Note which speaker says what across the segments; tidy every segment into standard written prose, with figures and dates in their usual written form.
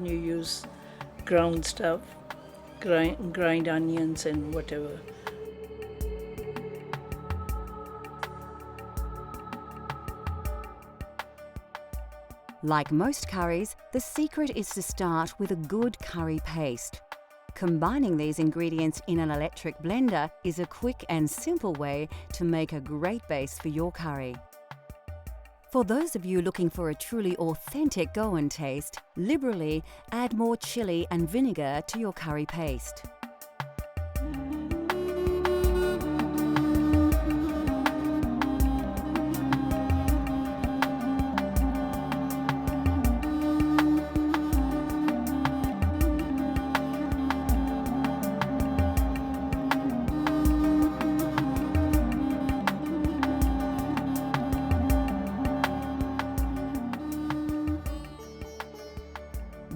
Speaker 1: You use ground stuff, grind onions and whatever.
Speaker 2: Like most curries, the secret is to start with a good curry paste. Combining these ingredients in an electric blender is a quick and simple way to make a great base for your curry. For those of you looking for a truly authentic Goan taste, liberally add more chilli and vinegar to your curry paste.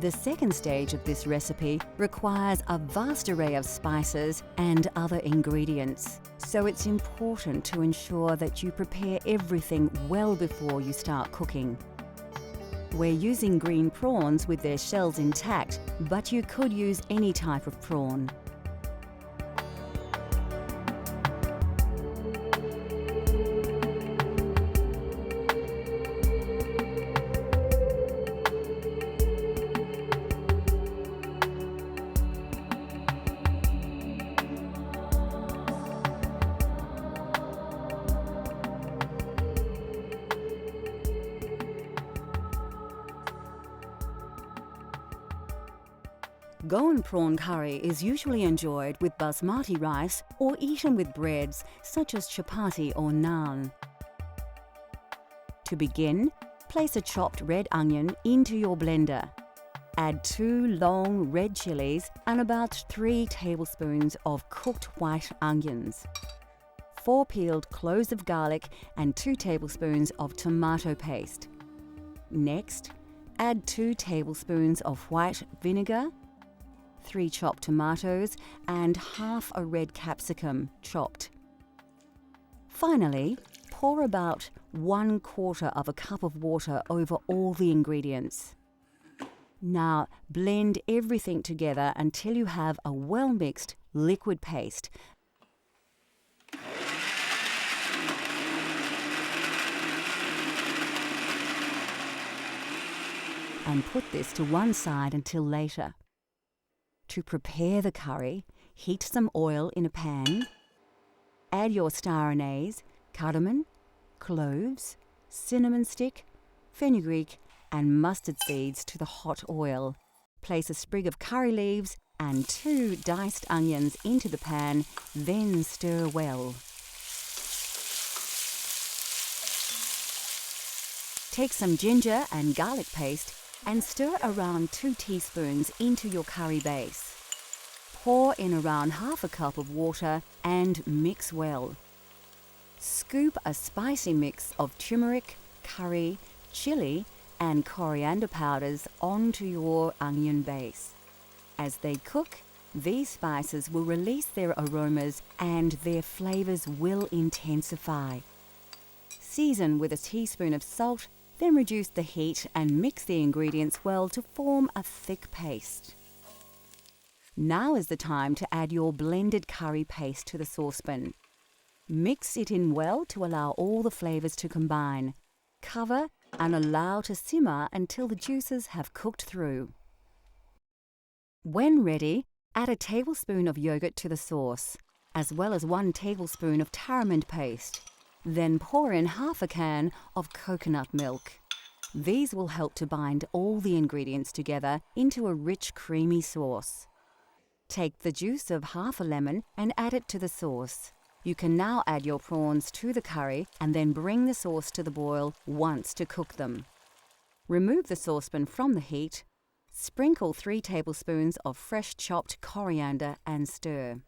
Speaker 2: The second stage of this recipe requires a vast array of spices and other ingredients, so it's important to ensure that you prepare everything well before you start cooking. We're using green prawns with their shells intact, but you could use any type of prawn. Goan prawn curry is usually enjoyed with basmati rice or eaten with breads such as chapati or naan. To begin, place a chopped red onion into your blender. Add 2 long red chilies and about 3 tablespoons of cooked white onions, 4 peeled cloves of garlic and 2 tablespoons of tomato paste. Next, add 2 tablespoons of white vinegar, 3 chopped tomatoes and half a red capsicum chopped. Finally, pour about 1/4 of a cup of water over all the ingredients. Now blend everything together until you have a well-mixed liquid paste. And put this to one side until later. To prepare the curry, heat some oil in a pan. Add your star anise, cardamom, cloves, cinnamon stick, fenugreek and mustard seeds to the hot oil. Place a sprig of curry leaves and 2 diced onions into the pan, then stir well. Take some ginger and garlic paste and stir around 2 teaspoons into your curry base. Pour in around half a cup of water and mix well. Scoop a spicy mix of turmeric, curry, chili and coriander powders onto your onion base. As they cook, these spices will release their aromas and their flavors will intensify. Season with a teaspoon of salt, then reduce the heat and mix the ingredients well to form a thick paste. Now is the time to add your blended curry paste to the saucepan. Mix it in well to allow all the flavors to combine. Cover and allow to simmer until the juices have cooked through. When ready, add a tablespoon of yogurt to the sauce, as well as 1 tablespoon of tamarind paste. Then pour in half a can of coconut milk. These will help to bind all the ingredients together into a rich, creamy sauce. Take the juice of half a lemon and add it to the sauce. You can now add your prawns to the curry and then bring the sauce to the boil once to cook them. Remove the saucepan from the heat. Sprinkle 3 tablespoons of fresh chopped coriander and stir.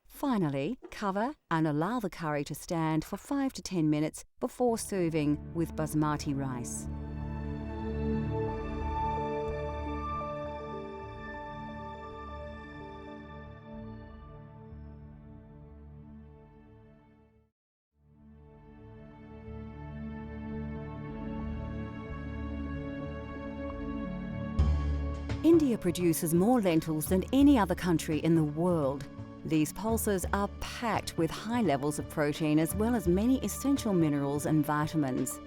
Speaker 2: Finally, cover and allow the curry to stand for 5 to 10 minutes before serving with basmati rice. India produces more lentils than any other country in the world. These pulses are packed with high levels of protein as well as many essential minerals and vitamins.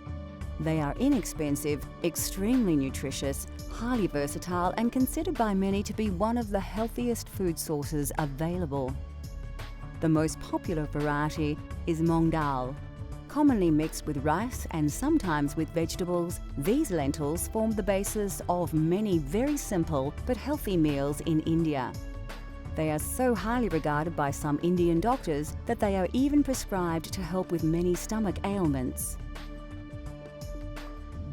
Speaker 2: They are inexpensive, extremely nutritious, highly versatile and considered by many to be one of the healthiest food sources available. The most popular variety is Moong dal. Commonly mixed with rice and sometimes with vegetables, these lentils form the basis of many very simple but healthy meals in India. They are so highly regarded by some Indian doctors that they are even prescribed to help with many stomach ailments.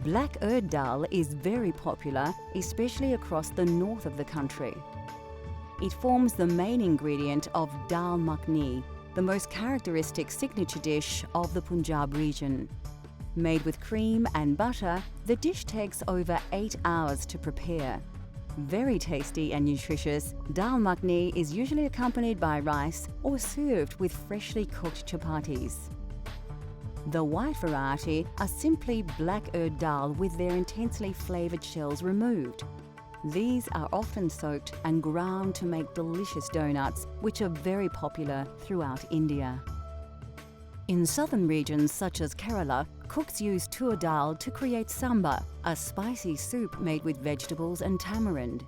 Speaker 2: Black urd dal is very popular, especially across the north of the country. It forms the main ingredient of dal makhani, the most characteristic signature dish of the Punjab region. Made with cream and butter, the dish takes over 8 hours to prepare. Very tasty and nutritious, dal makhani is usually accompanied by rice or served with freshly cooked chapatis. The white variety are simply black urd dal with their intensely flavoured shells removed. These are often soaked and ground to make delicious donuts, which are very popular throughout India. In southern regions such as Kerala, cooks use tur dal to create sambar, a spicy soup made with vegetables and tamarind.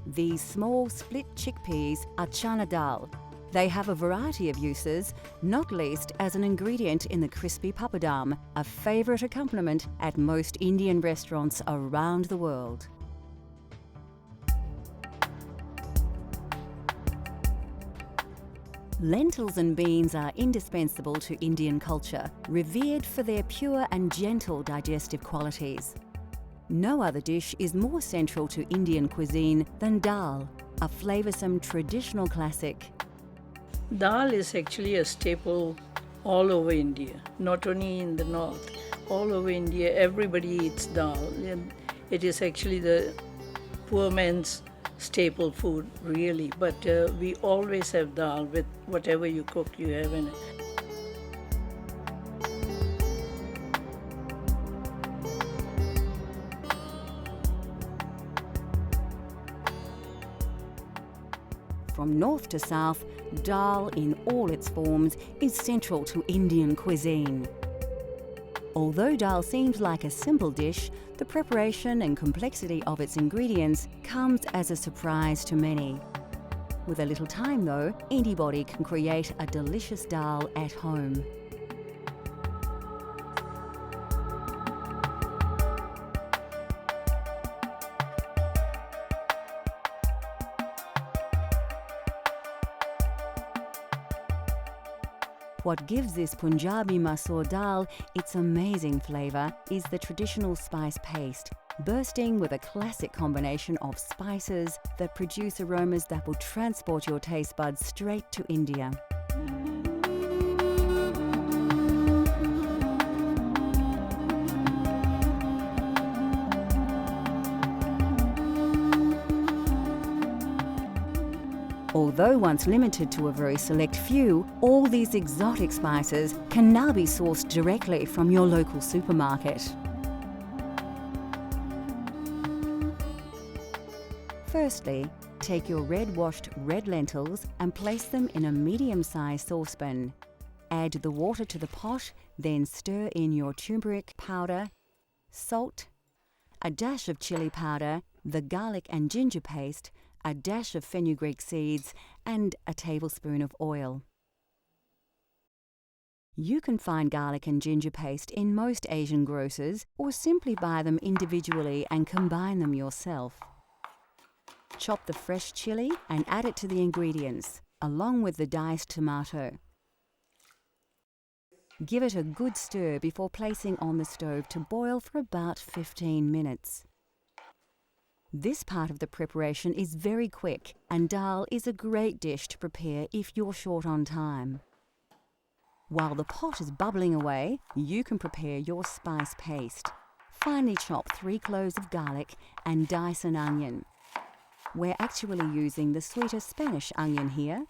Speaker 2: These small split chickpeas are chana dal. They have a variety of uses, not least as an ingredient in the crispy papadam, a favourite accompaniment at most Indian restaurants around the world. Lentils and beans are indispensable to Indian culture, revered for their pure and gentle digestive qualities. No other dish is more central to Indian cuisine than dal, a flavoursome traditional classic.
Speaker 1: Dal is actually a staple all over India, not only in the north. All over India, everybody eats dal. And it is actually the poor man's staple food, really. But we always have dal with whatever you cook, you have in it.
Speaker 2: From north to south, dal in all its forms is central to Indian cuisine. Although dal seems like a simple dish, the preparation and complexity of its ingredients comes as a surprise to many. With a little time though, anybody can create a delicious dal at home. What gives this Punjabi masoor dal its amazing flavour is the traditional spice paste, bursting with a classic combination of spices that produce aromas that will transport your taste buds straight to India. Although once limited to a very select few, all these exotic spices can now be sourced directly from your local supermarket. Firstly, take your washed red lentils and place them in a medium-sized saucepan. Add the water to the pot, then stir in your turmeric powder, salt, a dash of chili powder, the garlic and ginger paste, a dash of fenugreek seeds and a tablespoon of oil. You can find garlic and ginger paste in most Asian grocers or simply buy them individually and combine them yourself. Chop the fresh chili and add it to the ingredients, along with the diced tomato. Give it a good stir before placing on the stove to boil for about 15 minutes. This part of the preparation is very quick, and dal is a great dish to prepare if you're short on time. While the pot is bubbling away, you can prepare your spice paste. Finely chop 3 cloves of garlic and dice an onion. We're actually using the sweeter Spanish onion here.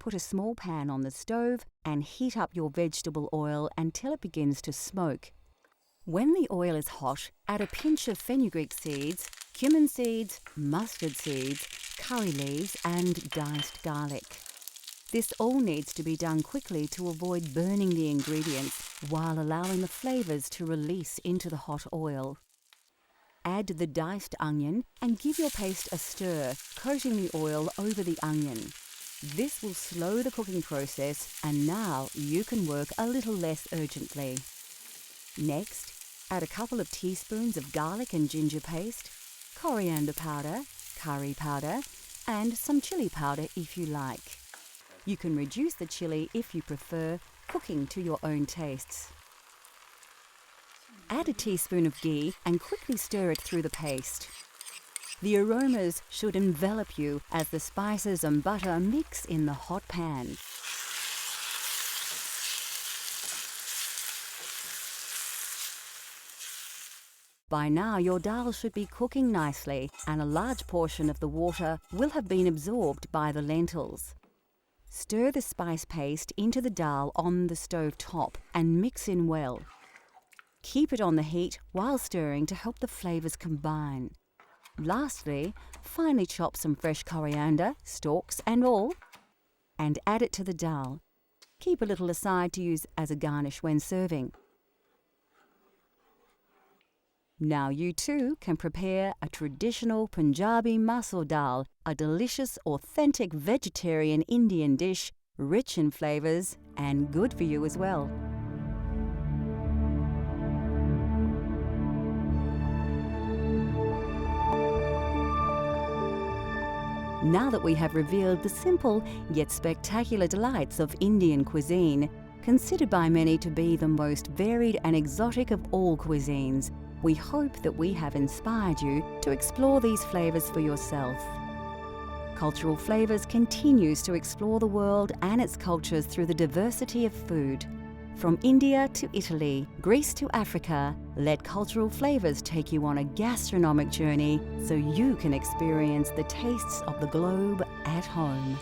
Speaker 2: Put a small pan on the stove and heat up your vegetable oil until it begins to smoke. When the oil is hot, add a pinch of fenugreek seeds, cumin seeds, mustard seeds, curry leaves and diced garlic. This all needs to be done quickly to avoid burning the ingredients while allowing the flavours to release into the hot oil. Add the diced onion and give your paste a stir, coating the oil over the onion. This will slow the cooking process and now you can work a little less urgently. Next, add a couple of teaspoons of garlic and ginger paste, coriander powder, curry powder, and some chili powder if you like. You can reduce the chili if you prefer, cooking to your own tastes. Add a teaspoon of ghee and quickly stir it through the paste. The aromas should envelop you as the spices and butter mix in the hot pan. By now your dal should be cooking nicely and a large portion of the water will have been absorbed by the lentils. Stir the spice paste into the dal on the stove top and mix in well. Keep it on the heat while stirring to help the flavours combine. Lastly, finely chop some fresh coriander, stalks and all, and add it to the dal. Keep a little aside to use as a garnish when serving. Now you too can prepare a traditional Punjabi masoor dal, a delicious, authentic vegetarian Indian dish, rich in flavours and good for you as well. Now that we have revealed the simple yet spectacular delights of Indian cuisine, considered by many to be the most varied and exotic of all cuisines, we hope that we have inspired you to explore these flavours for yourself. Cultural Flavours continues to explore the world and its cultures through the diversity of food. From India to Italy, Greece to Africa, let Cultural Flavours take you on a gastronomic journey so you can experience the tastes of the globe at home.